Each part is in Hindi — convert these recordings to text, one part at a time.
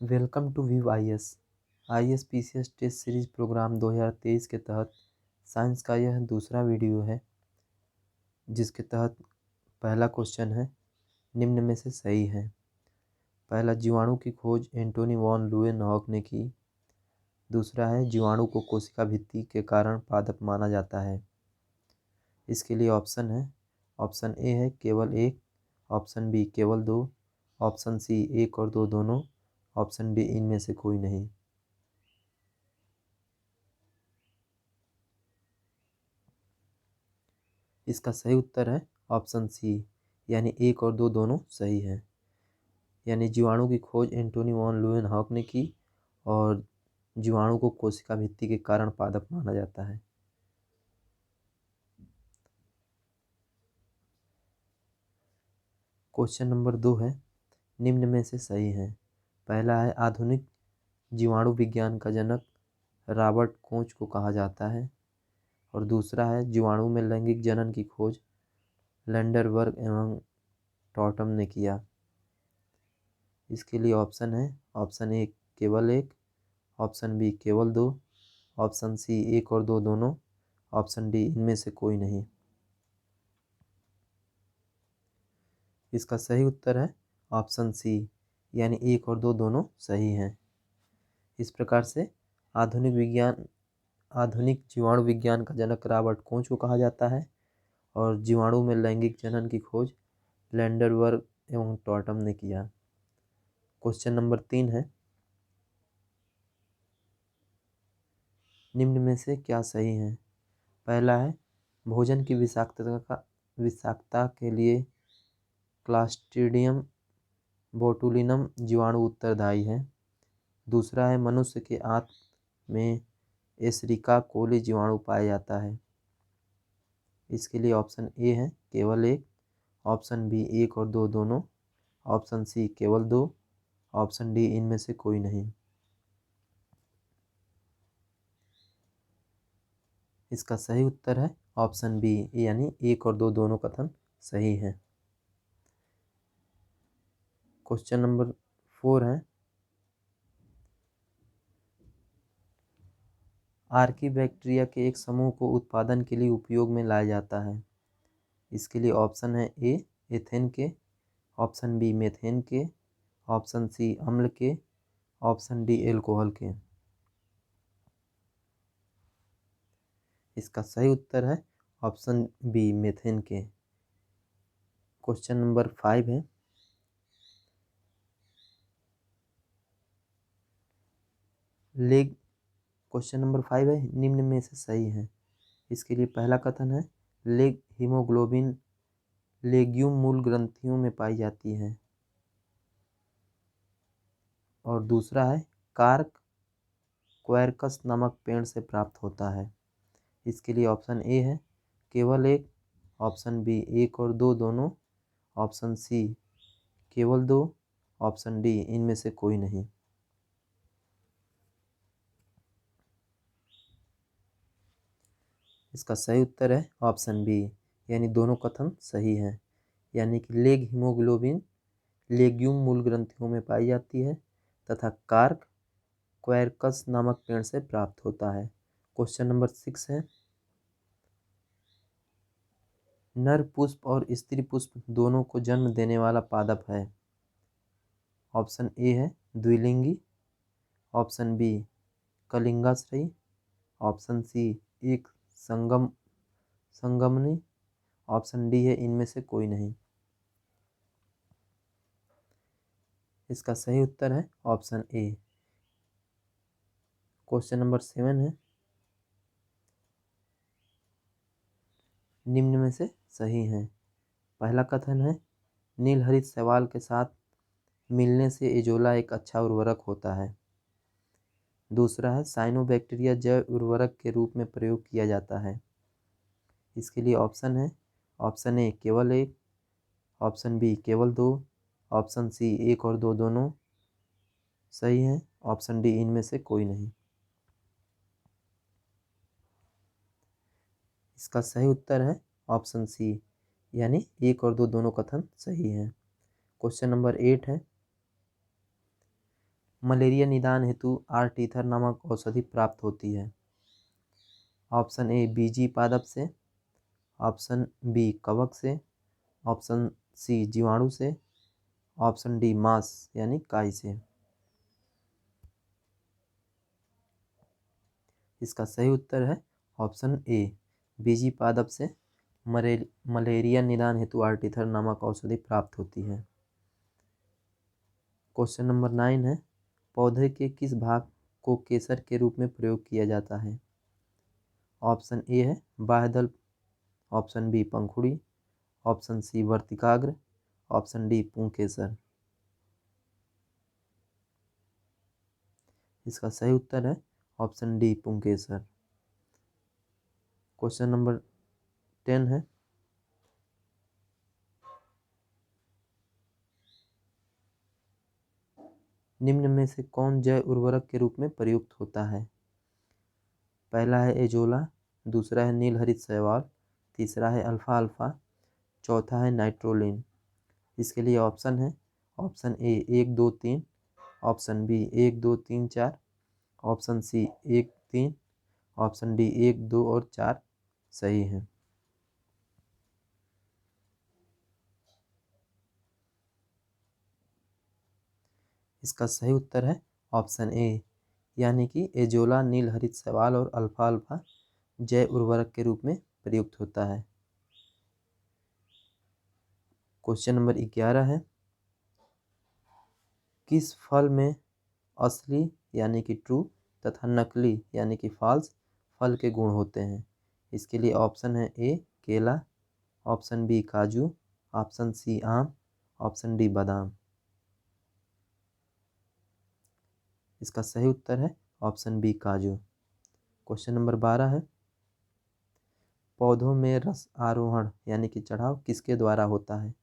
Welcome to view I S PCS test series programme 2023 के तहत साइंस का यह दूसरा वीडियो है, जिसके तहत पहला क्वेश्चन है निम्न में से सही है। पहला, जीवाणु की खोज एंटोनी वॉन ल्यूवेनहॉक ने की। दूसरा है, जीवाणु को कोशिका भित्ति के कारण पादप माना जाता है। इसके लिए ऑप्शन है, ऑप्शन ए है केवल एक, ऑप्शन बी केवल दो, ऑप्शन सी एक और दो दोनों, ऑप्शन डी इनमें से कोई नहीं। इसका सही उत्तर है ऑप्शन सी, यानी एक और दो दोनों सही है। यानी जीवाणु की खोज एंटोनी वॉन ल्यूवेनहॉक ने की और जीवाणु को कोशिका भित्ति के कारण पादप माना जाता है। क्वेश्चन नंबर 2 है, निम्न में से सही है। पहला है, आधुनिक जीवाणु विज्ञान का जनक रॉबर्ट कोच को कहा जाता है। और दूसरा है, जीवाणु में लैंगिक जनन की खोज लैंडरबर्ग एवं टॉटम ने किया। इसके लिए ऑप्शन है, ऑप्शन ए केवल एक, ऑप्शन बी केवल दो, ऑप्शन सी एक और दो दोनों, ऑप्शन डी इनमें से कोई नहीं। इसका सही उत्तर है ऑप्शन सी, यानी एक और दो दोनों सही हैं। इस प्रकार से आधुनिक जीवाणु विज्ञान का जनक रॉबर्ट कोच को कहा जाता है और जीवाणु में लैंगिक जनन की खोज लैंडरबर्ग एवं टॉटम ने किया। क्वेश्चन नंबर 3 है, निम्न में से क्या सही है। पहला है, भोजन की विषाक्तता के लिए क्लास्ट्रीडियम बोटुलिनम जीवाणु उत्तरदायी है। दूसरा है, मनुष्य के आंत में एशरिका कोली जीवाणु पाया जाता है। इसके लिए ऑप्शन ए है केवल एक, ऑप्शन बी एक और दो दोनों, ऑप्शन सी केवल दो, ऑप्शन डी इनमें से कोई नहीं। इसका सही उत्तर है ऑप्शन बी, यानी एक और दो दोनों कथन सही है। क्वेश्चन नंबर 4 है, आर्कीबैक्टीरिया के एक समूह को उत्पादन के लिए उपयोग में लाया जाता है। इसके लिए ऑप्शन है ए एथेन के, ऑप्शन बी मेथेन के, ऑप्शन सी अम्ल के, ऑप्शन डी एल्कोहल के। इसका सही उत्तर है ऑप्शन बी मेथेन के। क्वेश्चन नंबर 5 है, लेग क्वेश्चन नंबर 5 है, निम्न में से सही है। इसके लिए पहला कथन है, लेग हीमोग्लोबिन लेग्यूम मूल ग्रंथियों में पाई जाती है। और दूसरा है, कार्क क्वेरकस नामक पेड़ से प्राप्त होता है। इसके लिए ऑप्शन ए है केवल एक, ऑप्शन बी एक और दो दोनों, ऑप्शन सी केवल दो, ऑप्शन डी इनमें से कोई नहीं। इसका सही उत्तर है ऑप्शन बी, यानी दोनों कथन सही हैं। यानी कि लेग हीमोग्लोबिन लेग्यूम मूल ग्रंथियों में पाई जाती है तथा कार्क क्वेरकस नामक पेड़ से प्राप्त होता है। क्वेश्चन नंबर 6 है, नर पुष्प और स्त्री पुष्प दोनों को जन्म देने वाला पादप है। ऑप्शन ए है द्विलिंगी, ऑप्शन बी कलिंगाश्रयी, ऑप्शन सी एक संगमनी, ऑप्शन डी है इनमें से कोई नहीं। इसका सही उत्तर है ऑप्शन ए। क्वेश्चन नंबर 7 है, निम्न में से सही है। पहला कथन है, नीलहरित शैवाल के साथ मिलने से एजोला एक अच्छा उर्वरक होता है। दूसरा है, साइनोबैक्टीरिया जैव उर्वरक के रूप में प्रयोग किया जाता है। इसके लिए ऑप्शन है, ऑप्शन ए केवल एक, ऑप्शन बी केवल दो, ऑप्शन सी एक और दो दोनों सही है, ऑप्शन डी इनमें से कोई नहीं। इसका सही उत्तर है ऑप्शन सी, यानी एक और दो दोनों कथन सही है। क्वेश्चन नंबर 8 है, मलेरिया निदान हेतु आर्टीथर नामक औषधि प्राप्त होती है? ऑप्शन ए बीजी पादप से, ऑप्शन बी कवक से, ऑप्शन सी जीवाणु से, ऑप्शन डी मांस यानी काई से। इसका सही उत्तर है ऑप्शन ए बीजी पादप से मलेरिया निदान हेतु आर्टीथर नामक औषधि प्राप्त होती है। क्वेश्चन नंबर 9 है, पौधे के किस भाग को केसर के रूप में प्रयोग किया जाता है? ऑप्शन ए है बाह्यदल, ऑप्शन बी पंखुड़ी, ऑप्शन सी वर्तिकाग्र, ऑप्शन डी पुंकेसर। इसका सही उत्तर है ऑप्शन डी पुंकेसर। क्वेश्चन नंबर 10 है, निम्न में से कौन जैव उर्वरक के रूप में प्रयुक्त होता है? पहला है एजोला, दूसरा है नील हरित शैवाल, तीसरा है अल्फा अल्फा, चौथा है नाइट्रोलिन। इसके लिए ऑप्शन है option A 1 2 3, option B 1 2 3 4, option C 1 3, option D 1 2 और 4 सही है। इसका सही उत्तर है ऑप्शन ए, यानी कि एजोला नील हरित शैवाल और अल्फा अल्फा जैव उर्वरक के रूप में प्रयुक्त होता है। क्वेश्चन नंबर 11 है, किस फल में असली यानी कि ट्रू तथा नकली यानी कि फॉल्स फल के गुण होते हैं? इसके लिए ऑप्शन है ए केला, ऑप्शन बी काजू, ऑप्शन सी आम, ऑप्शन डी बादाम। इसका सही उत्तर है ऑप्शन बी काजू। क्वेश्चन नंबर 12 है, पौधों में रस आरोहण यानी कि चढ़ाव किसके द्वारा होता है?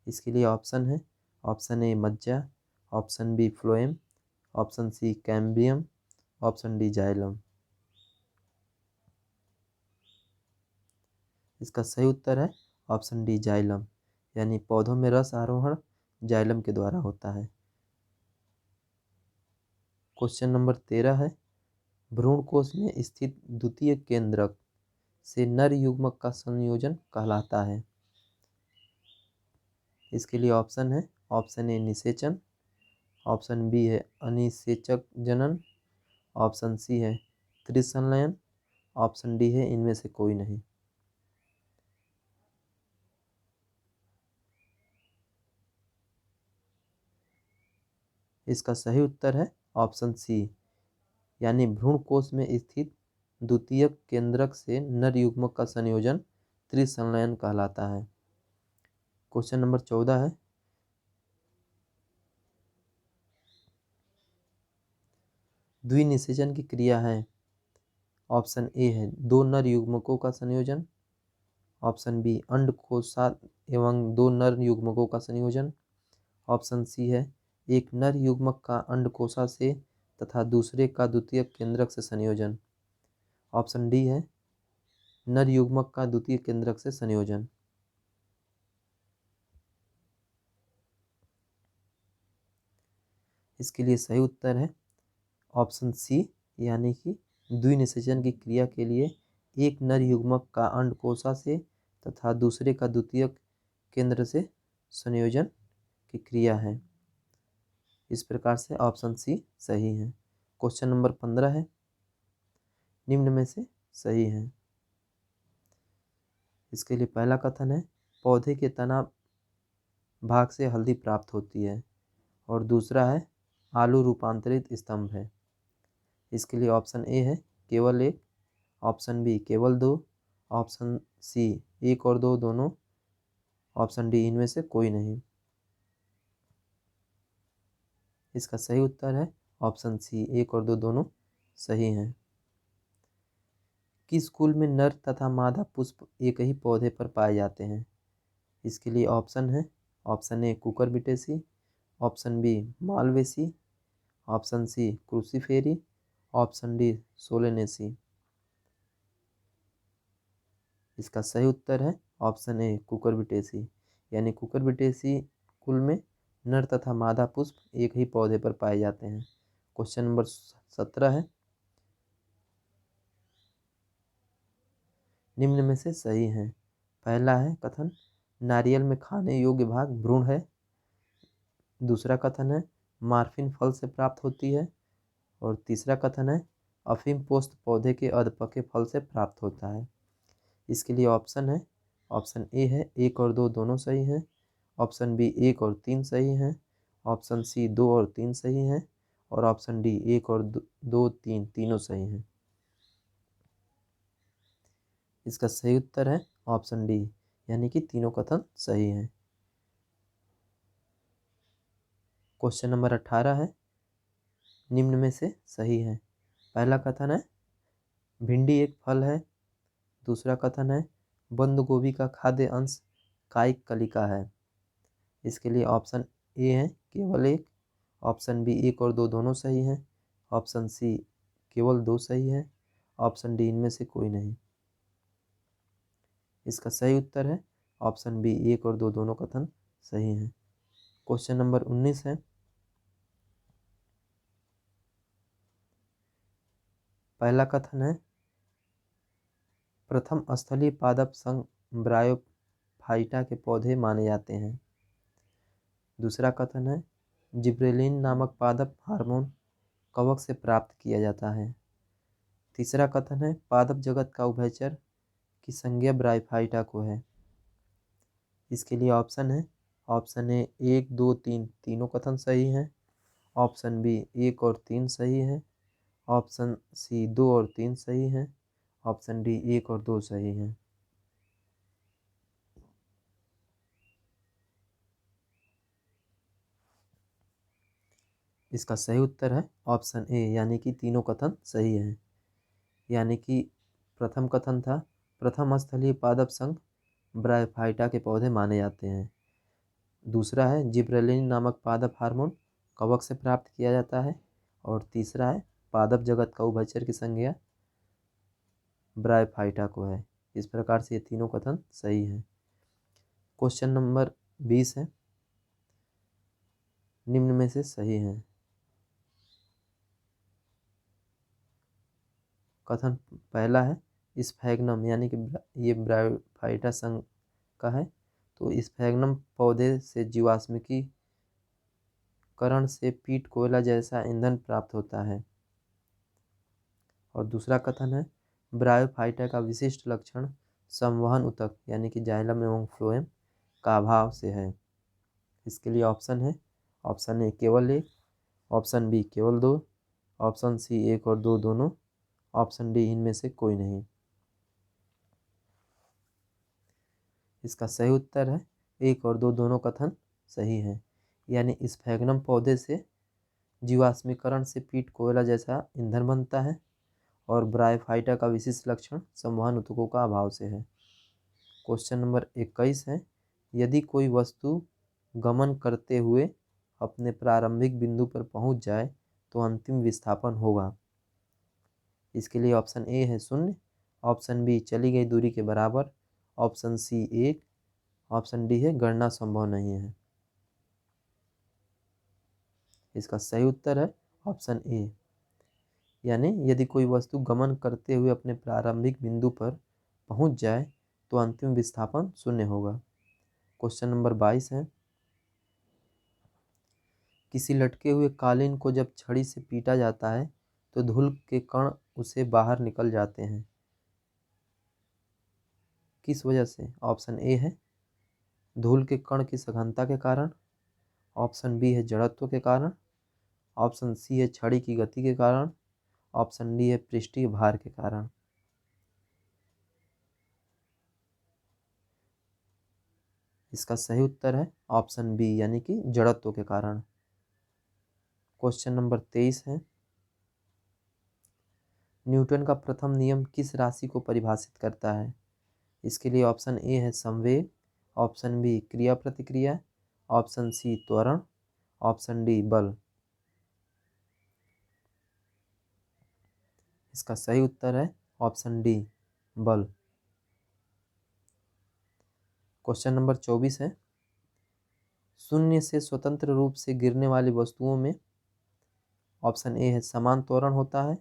इसके लिए ऑप्शन है ऑप्शन ए मज्जा, option B phloem, option C cambium, option D xylem. इसका सही उत्तर है ऑप्शन डी जाइलम, यानी पौधों में रस आरोहण जाइलम के द्वारा होता है। क्वेश्चन नंबर 13 है, भ्रूणकोश में स्थित द्वितीय केंद्रक से नर युग्मक का संयोजन कहलाता है? इसके लिए ऑप्शन है ऑप्शन ए निषेचन, ऑप्शन बी है अनिषेचक जनन, ऑप्शन सी है त्रिसंलयन, ऑप्शन डी है इनमें से कोई नहीं। इसका सही उत्तर है ऑप्शन सी, यानी भ्रूणकोश में स्थित द्वितीयक केंद्रक से नर युग्मक का संयोजन त्रिसंलयन कहलाता है। क्वेश्चन नंबर 14 है, द्विनिषेचन की क्रिया है? ऑप्शन ए है 2 नर युग्मकों का संयोजन, ऑप्शन बी अंडकोशात एवं 2 नर युग्मकों का संयोजन, ऑप्शन सी है एक नर युग्मक का अंडकोशा से तथा दूसरे का द्वितीयक केंद्रक से संयोजन, ऑप्शन डी है नर युग्मक का द्वितीय केंद्रक से संयोजन। इसके लिए सही उत्तर है ऑप्शन सी, यानी कि द्विनिषेचन की क्रिया के लिए एक नर युग्मक का अंडकोशा से तथा दूसरे का द्वितीयक केंद्र से संयोजन की क्रिया है। इस प्रकार से ऑप्शन सी सही है। क्वेश्चन नंबर 15 है, निम्न में से सही है। इसके लिए पहला कथन है पौधे के तना भाग से हल्दी प्राप्त होती है, और दूसरा है आलू रूपांतरित स्तंभ है। इसके लिए ऑप्शन ए है केवल एक, ऑप्शन बी केवल दो, ऑप्शन सी एक और दो दोनों, ऑप्शन डी इनमें से कोई नहीं। इसका सही उत्तर है ऑप्शन सी एक और दो दोनों सही हैं। किस कुल में नर तथा मादा पुष्प एक ही पौधे पर पाए जाते हैं? इसके लिए ऑप्शन है option A Cucurbitaceae, option B Malvaceae, option C Cruciferae, option D Solanaceae. इसका सही उत्तर है ऑप्शन ए कुकुरबिटेसी, यानी कुकुरबिटेसी कुल में नर तथा मादा पुष्प एक ही पौधे पर पाए जाते हैं। क्वेश्चन नंबर 17 है, निम्न में से सही है। पहला है कथन, नारियल में खाने योग्य भाग भ्रूण है। दूसरा कथन है, मार्फिन फल से प्राप्त होती है। और तीसरा कथन है, अफीम पोस्त पौधे के अधपके फल से प्राप्त होता है। इसके लिए ऑप्शन है, ऑप्शन ए है 1 और 2 दोनों सही हैं। ऑप्शन बी 1 और 3 सही हैं। ऑप्शन सी 2 और 3 सही हैं। और ऑप्शन डी 1 और 2 3 तीनों सही हैं। इसका सही उत्तर है ऑप्शन डी, यानी कि तीनों कथन सही हैं। क्वेश्चन नंबर 18 है, निम्न में से सही है। पहला कथन है, भिंडी एक फल है। दूसरा कथन है, बंद गोभी का खाद्य अंश कायिक कलिका है। इसके लिए ऑप्शन ए है केवल एक। ऑप्शन बी 1 और 2 दोनों सही हैं। ऑप्शन सी केवल 2 सही है। ऑप्शन डी इनमें से कोई नहीं। इसका सही उत्तर है ऑप्शन बी 1 और 2 दोनों कथन सही हैं। क्वेश्चन नंबर 19 है, पहला कथन है, प्रथम स्थलीय पादप संघ ब्रायोफाइटा के पौधे माने जाते हैं। दूसरा कथन है, जिब्रेलिन नामक पादप हार्मोन कवक से प्राप्त किया जाता है। तीसरा कथन है, पादप जगत का उभयचर की संज्ञा ब्रायोफाइटा को है। इसके लिए ऑप्शन है, ऑप्शन ए 1 2 3 तीनों कथन सही हैं। ऑप्शन बी 1 और 3 सही है। ऑप्शन सी 2 और 3 सही हैं। ऑप्शन डी 1 और 2 सही हैं। इसका सही उत्तर है ऑप्शन ए, यानी कि तीनों कथन सही हैं। यानी कि प्रथम कथन था, प्रथम स्थलीय पादप संघ ब्रायोफाइटा के पौधे माने जाते हैं। दूसरा है, जिब्रेलिन नामक पादप हार्मोन कवक से प्राप्त किया जाता है। और तीसरा है, पादप जगत का उभयचर की संज्ञा ब्रायोफाइटा को है। इस प्रकार से ये तीनों कथन सही हैं। क्वेश्चन नंबर 20 है, निम्न में से सही है। कथन पहला है, स्फैग्नम यानी कि ये ब्रायोफाइटा संघ का है। तो स्फैग्नम पौधे से जीवाश्मिकीकरण से पीट कोयला जैसा ईंधन प्राप्त होता है। और दूसरा कथन है, ब्रायोफाइटा का विशिष्ट लक्षण संवहन ऊतक यानी कि जाइलम एवं फ्लोएम का अभाव से है। इसके लिए ऑप्शन है, ऑप्शन ए केवल 1, ऑप्शन बी केवल 2, ऑप्शन सी 1 और 2 दोनों, ऑप्शन डी इनमें से कोई नहीं। इसका सही उत्तर है 1 और 2 दोनों कथन सही है। यानी स्फैग्नम पौधे से जीवाश्मीकरण से पीट कोयला जैसा ईंधन बनता है। और ब्रायोफाइटा का विशिष्ट लक्षण संवहन ऊतकों का अभाव से है। क्वेश्चन नंबर 21 है, यदि कोई वस्तु गमन करते हुए अपने प्रारंभिक बिंदु पर पहुंच जाए तो अंतिम विस्थापन होगा। इसके लिए ऑप्शन ए है 0, ऑप्शन बी चली गई दूरी के बराबर, ऑप्शन सी 1, ऑप्शन डी है गणना संभव नहीं है। इसका सही उत्तर है ऑप्शन ए, यानी यदि कोई वस्तु गमन करते हुए अपने प्रारंभिक बिंदु पर पहुंच जाए तो अंतिम विस्थापन 0 होगा। क्वेश्चन नंबर 22 है, किसी लटके हुए कालीन को जब छड़ी से पीटा जाता है तो धूल के कण उसे बाहर निकल जाते हैं, किस वजह से? ऑप्शन ए है धूल के कण की सघनता के कारण, ऑप्शन बी है जड़त्व के कारण, ऑप्शन सी है छड़ी की गति के कारण, ऑप्शन डी है पृष्ठीय भार के कारण। इसका सही उत्तर है ऑप्शन बी, यानी कि जड़त्व के कारण। क्वेश्चन नंबर 23 है, न्यूटन का प्रथम नियम किस राशि को परिभाषित करता है? इसके लिए ऑप्शन ए है संवेग, ऑप्शन बी क्रिया प्रतिक्रिया, ऑप्शन सी त्वरण, ऑप्शन डी बल। इसका सही उत्तर है ऑप्शन डी बल। क्वेश्चन नंबर 24 है, शून्य से स्वतंत्र रूप से गिरने वाली वस्तुओं में ऑप्शन ए है समान त्वरण होता है,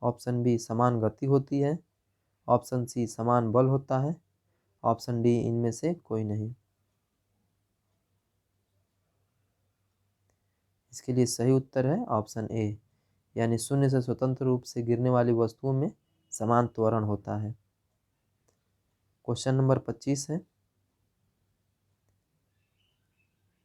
ऑप्शन बी समान गति होती है, ऑप्शन सी समान बल होता है, ऑप्शन डी इनमें से कोई नहीं। इसके लिए सही उत्तर है ऑप्शन ए, यानी शून्य से स्वतंत्र रूप से गिरने वाली वस्तुओं में समान त्वरण होता है। क्वेश्चन नंबर 25 है,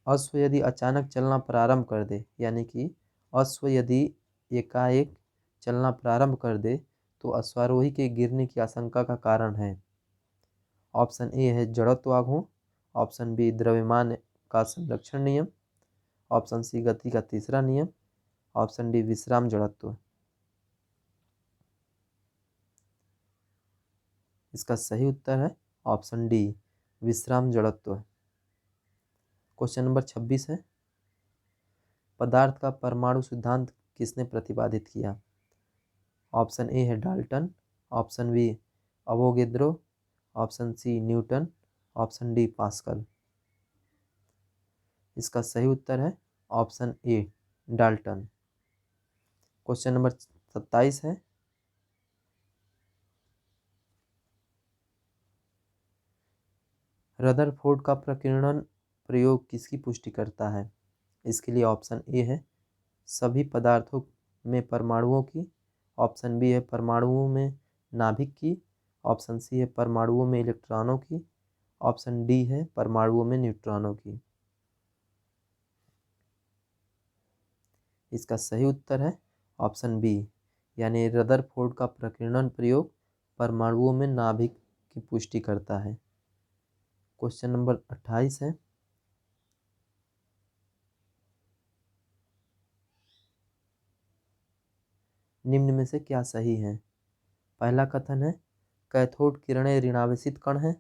अश्व यदि अचानक चलना प्रारंभ कर दे, यानी कि अश्व यदि एकाएक चलना प्रारंभ कर दे तो अश्वारोही के गिरने की आशंका का कारण है। ऑप्शन ए है जड़त्वाघूर्ण, ऑप्शन बी द्रव्यमान का संरक्षण नियम, ऑप्शन सी गति का तीसरा नियम, ऑप्शन डी विश्राम जड़त्व। इसका सही उत्तर है ऑप्शन डी विश्राम जड़त्व। क्वेश्चन नंबर 26 है, पदार्थ का परमाणु सिद्धांत किसने प्रतिपादित किया? ऑप्शन ए है Dalton, option B Avogadro, option C Newton, option D Pascal. इसका सही उत्तर है option A Dalton. Question number 27 है, रदरफोर्ड का प्रकीर्णन प्रयोग किसकी पुष्टि करता है? इसके लिए ऑप्शन ए है सभी पदार्थों में परमाणुओं की, ऑप्शन बी है परमाणुओं में नाभिक की, ऑप्शन सी है परमाणुओं में इलेक्ट्रॉनों की, ऑप्शन डी है परमाणुओं में न्यूट्रॉनों की। इसका सही उत्तर है ऑप्शन बी, यानी रदरफोर्ड का प्रकीर्णन प्रयोग परमाणुओं में नाभिक की पुष्टि करता है। क्वेश्चन नंबर 28 है, निम्न में से क्या सही है? पहला कथन है कैथोड किरणें ऋणावेशित कण हैं।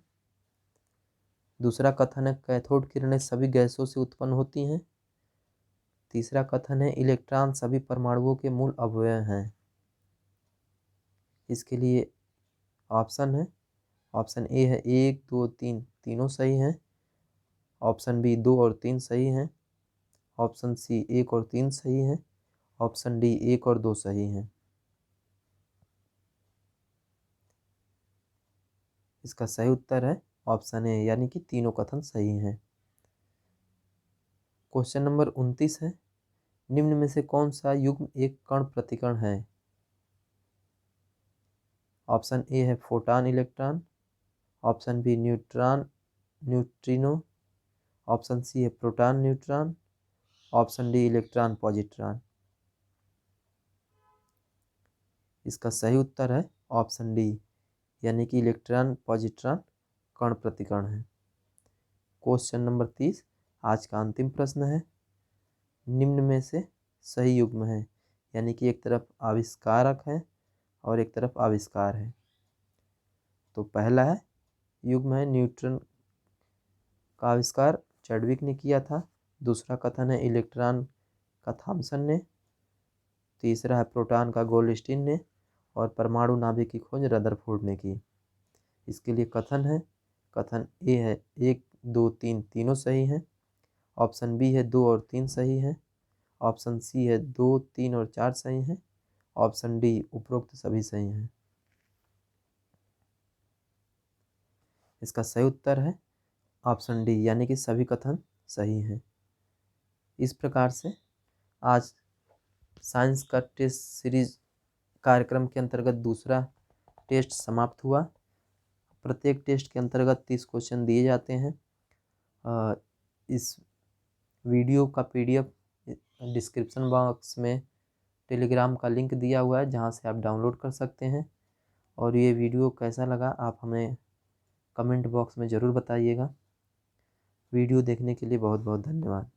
दूसरा कथन है कैथोड किरणें सभी गैसों से उत्पन्न होती हैं। तीसरा कथन है इलेक्ट्रॉन सभी परमाणुओं के मूल अवयव हैं। इसके लिए ऑप्शन है, ऑप्शन ए है 1 2 3 तीनों सही हैं, ऑप्शन बी 2 और 3 सही हैं, ऑप्शन सी 1 और 3 सही हैं, ऑप्शन डी 1 और 2 सही हैं। इसका सही उत्तर है ऑप्शन ए, यानी कि तीनों कथन सही हैं। क्वेश्चन नंबर 29 है, निम्न में से कौन सा युग्म एक कण प्रतिकण है? ऑप्शन ए है photon electron, option B neutron neutrino, option C है proton neutron, option D electron positron. इसका सही उत्तर है ऑप्शन डी, यानी कि इलेक्ट्रॉन पॉजिट्रॉन कण प्रतिकण है। क्वेश्चन नंबर 30 आज का अंतिम प्रश्न है, निम्न में से सही युग्म है, यानी कि एक तरफ आविष्कारक है और एक तरफ आविष्कार है। तो पहला है युग्म है न्यूट्रॉन का आविष्कार चैडविक ने किया था। दूसरा कथन है इलेक्ट्रॉन का थॉमसन ने। तीसरा है प्रोटॉन का गोल्डस्टीन ने। और परमाणु नाभिक की खोज रदरफोर्ड ने की। इसके लिए कथन है, कथन ए है 1 2 3 तीनों सही हैं, ऑप्शन बी है 2 और 3 सही हैं, ऑप्शन सी है 2 3 और 4 सही हैं, ऑप्शन डी उपरोक्त सभी सही हैं। इसका सही उत्तर है ऑप्शन डी, यानी कि सभी कथन सही हैं। इस प्रकार से आज साइंस का टेस्ट सीरीज कार्यक्रम के अंतर्गत दूसरा टेस्ट समाप्त हुआ। प्रत्येक टेस्ट के अंतर्गत 30 क्वेश्चन दिए जाते हैं। इस वीडियो का PDF डिस्क्रिप्शन बॉक्स में टेलीग्राम का लिंक दिया हुआ है, जहां से आप डाउनलोड कर सकते हैं। और ये वीडियो कैसा लगा आप हमें कमेंट बॉक्स में ज़रूर बताइएगा। वीडियो देखने के लिए बहुत बहुत धन्यवाद।